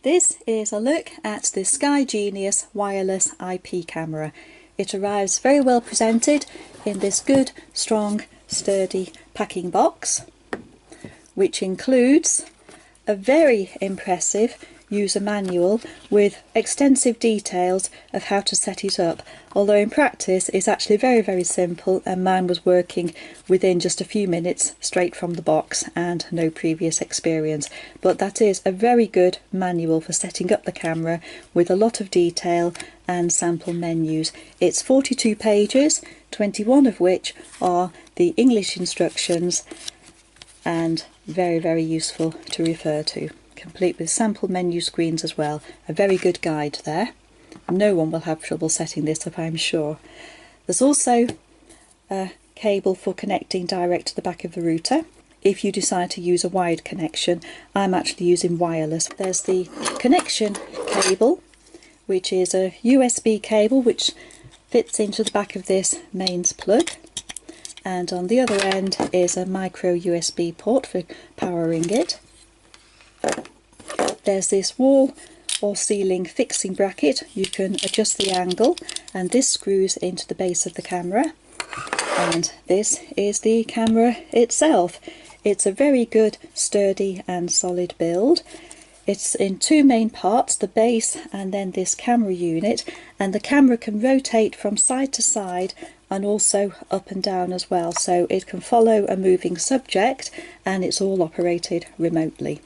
This is a look at the Sky Genius wireless IP camera. It arrives very well presented in this good, strong, sturdy packing box, which includes a very impressive user manual with extensive details of how to set it up, although in practice it's actually very simple, and mine was working within just a few minutes straight from the box and no previous experience. But that is a very good manual for setting up the camera with a lot of detail and sample menus. It's 42 pages, 21 of which are the English instructions, and very useful to refer to, complete with sample menu screens as well. A very good guide there. No one will have trouble setting this up, I'm sure. There's also a cable for connecting direct to the back of the router. If you decide to use a wired connection, I'm actually using wireless. There's the connection cable, which is a USB cable which fits into the back of this mains plug, and on the other end is a micro USB port for powering it. There's this wall or ceiling fixing bracket. You can adjust the angle, and this screws into the base of the camera, and this is the camera itself. It's a very good, sturdy and solid build. It's in two main parts, the base and then this camera unit, and the camera can rotate from side to side and also up and down as well, so it can follow a moving subject, and it's all operated remotely.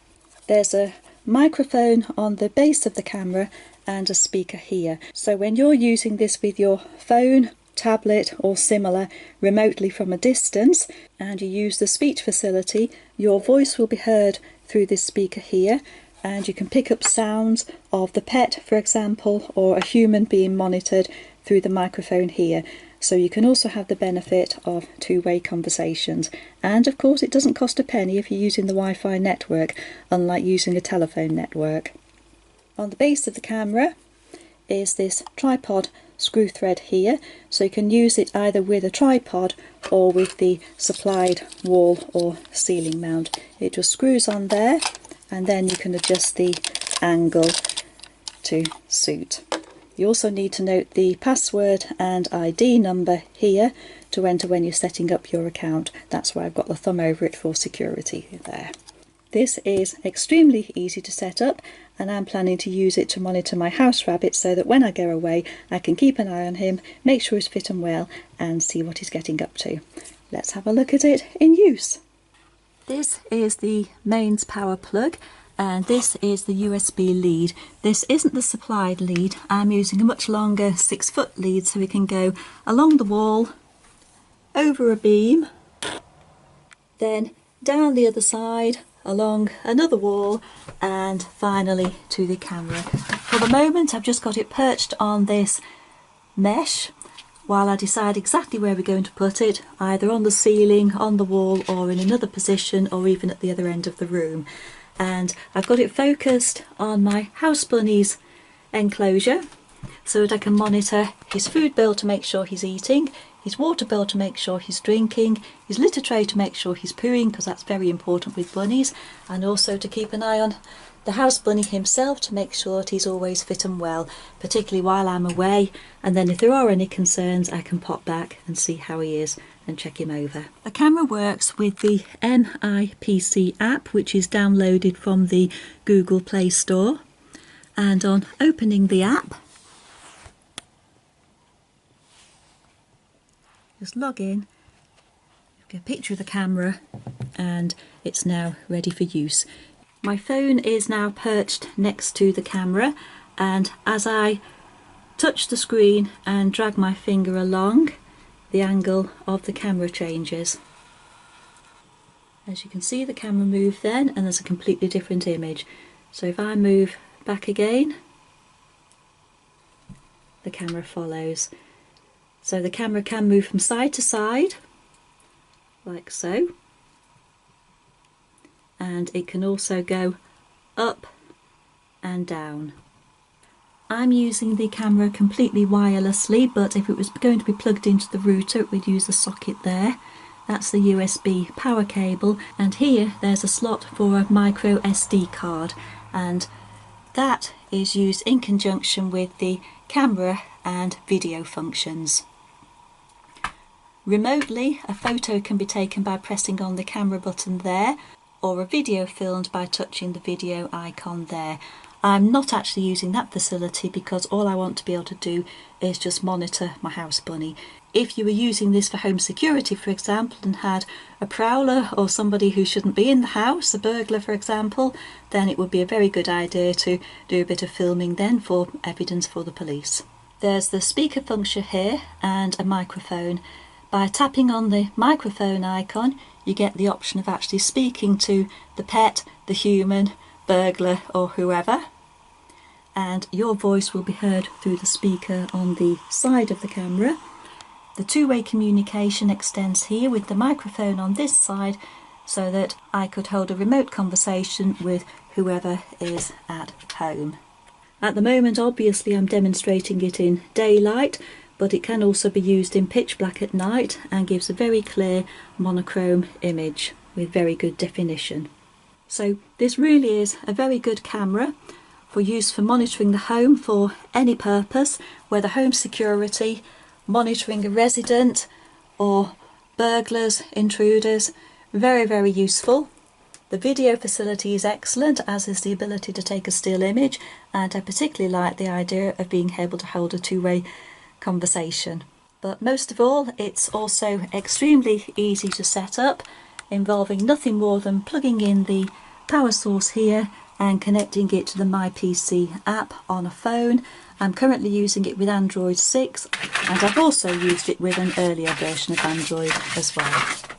There's a microphone on the base of the camera and a speaker here, so when you're using this with your phone, tablet or similar remotely from a distance and you use the speech facility, your voice will be heard through this speaker here, and you can pick up sounds of the pet, for example, or a human being monitored through the microphone here. So you can also have the benefit of two-way conversations, and of course it doesn't cost a penny if you're using the Wi-Fi network, unlike using a telephone network. On the base of the camera is this tripod screw thread here, so you can use it either with a tripod or with the supplied wall or ceiling mount. It just screws on there, and then you can adjust the angle to suit. You also need to note the password and ID number here to enter when you're setting up your account. That's why I've got the thumb over it for security there. This is extremely easy to set up, and I'm planning to use it to monitor my house rabbit so that when I go away I can keep an eye on him, make sure he's fit and well, and see what he's getting up to. Let's have a look at it in use. This is the mains power plug, and this is the USB lead. This isn't the supplied lead. I'm using a much longer 6-foot lead, so we can go along the wall, over a beam, then down the other side, along another wall, and finally to the camera. For the moment I've just got it perched on this mesh while I decide exactly where we're going to put it, either on the ceiling, on the wall, or in another position, or even at the other end of the room. And I've got it focused on my house bunny's enclosure so that I can monitor his food bill to make sure he's eating, his water bill to make sure he's drinking, his litter tray to make sure he's pooing, because that's very important with bunnies, and also to keep an eye on the house bunny himself to make sure that he's always fit and well, particularly while I'm away, and then if there are any concerns I can pop back and see how he is and check him over. The camera works with the MIPC app, which is downloaded from the Google Play Store, and on opening the app, just log in, get a picture of the camera, and it's now ready for use. My phone is now perched next to the camera, and as I touch the screen and drag my finger along, the angle of the camera changes. As you can see, the camera moved then, and there's a completely different image. So if I move back again, the camera follows. So the camera can move from side to side, like so, and it can also go up and down. I'm using the camera completely wirelessly, but if it was going to be plugged into the router it would use a socket there. That's the USB power cable, and here there's a slot for a micro SD card, and that is used in conjunction with the camera and video functions. Remotely, a photo can be taken by pressing on the camera button there, or a video filmed by touching the video icon there. I'm not actually using that facility because all I want to be able to do is just monitor my house bunny. If you were using this for home security, for example, and had a prowler or somebody who shouldn't be in the house, a burglar for example, then it would be a very good idea to do a bit of filming then for evidence for the police. There's the speaker function here and a microphone. By tapping on the microphone icon, you get the option of actually speaking to the pet, the human, burglar or whoever, and your voice will be heard through the speaker on the side of the camera. The two-way communication extends here with the microphone on this side so that I could hold a remote conversation with whoever is at home. At the moment, obviously, I'm demonstrating it in daylight, but it can also be used in pitch black at night and gives a very clear monochrome image with very good definition. So this really is a very good camera for use for monitoring the home for any purpose, whether home security, monitoring a resident or burglars, intruders. Very, very useful. The video facility is excellent, as is the ability to take a still image, and I particularly like the idea of being able to hold a two-way conversation. But most of all, it's also extremely easy to set up, involving nothing more than plugging in the power source here and connecting it to the My PC app on a phone. I'm currently using it with Android 6, and I've also used it with an earlier version of Android as well.